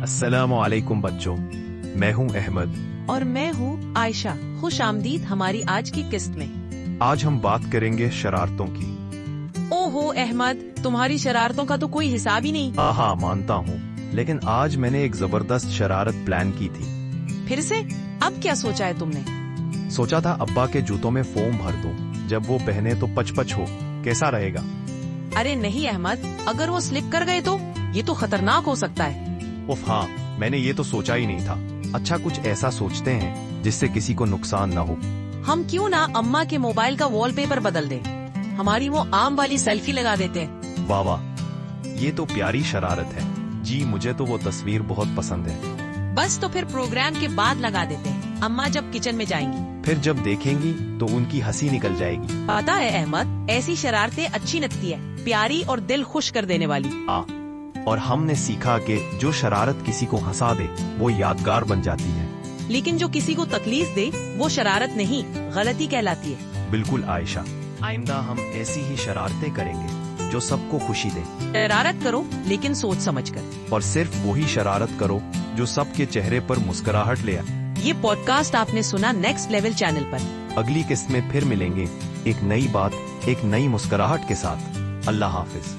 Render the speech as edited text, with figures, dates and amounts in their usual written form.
अस्सलाम वालेकुम बच्चों, मैं हूं अहमद और मैं हूँ आयशा। खुश आमदीद हमारी आज की किस्त में। आज हम बात करेंगे शरारतों की। ओहो अहमद, तुम्हारी शरारतों का तो कोई हिसाब ही नहीं। हाँ मानता हूँ, लेकिन आज मैंने एक जबरदस्त शरारत प्लान की थी। फिर से? अब क्या सोचा है तुमने? सोचा था अब्बा के जूतों में फोम भर दूं, जब वो पहने तो पच पच हो। कैसा रहेगा? अरे नहीं अहमद, अगर वो स्लिप कर गए तो ये तो खतरनाक हो सकता है। उफ हाँ, मैंने ये तो सोचा ही नहीं था। अच्छा, कुछ ऐसा सोचते हैं जिससे किसी को नुकसान न हो। हम क्यों ना अम्मा के मोबाइल का वॉलपेपर बदल दें, हमारी वो आम वाली सेल्फी लगा देते हैं। वाह वाह, ये तो प्यारी शरारत है जी, मुझे तो वो तस्वीर बहुत पसंद है। बस तो फिर प्रोग्राम के बाद लगा देते हैं, अम्मा जब किचन में जाएंगी। फिर जब देखेंगी तो उनकी हंसी निकल जाएगी। पता है अहमद, ऐसी शरारतें अच्छी लगती है, प्यारी और दिल खुश कर देने वाली। और हमने सीखा कि जो शरारत किसी को हंसा दे वो यादगार बन जाती है, लेकिन जो किसी को तकलीफ दे वो शरारत नहीं, गलती कहलाती है। बिल्कुल आयशा, आइंदा हम ऐसी ही शरारतें करेंगे जो सबको खुशी दे। शरारत करो लेकिन सोच समझ कर, और सिर्फ वही शरारत करो जो सबके चेहरे पर मुस्कुराहट ले आए। ये पॉडकास्ट आपने सुना नेक्स्ट लेवल चैनल पर। अगली किस्त में फिर मिलेंगे, एक नई बात, एक नई मुस्कुराहट के साथ। अल्लाह हाफिज।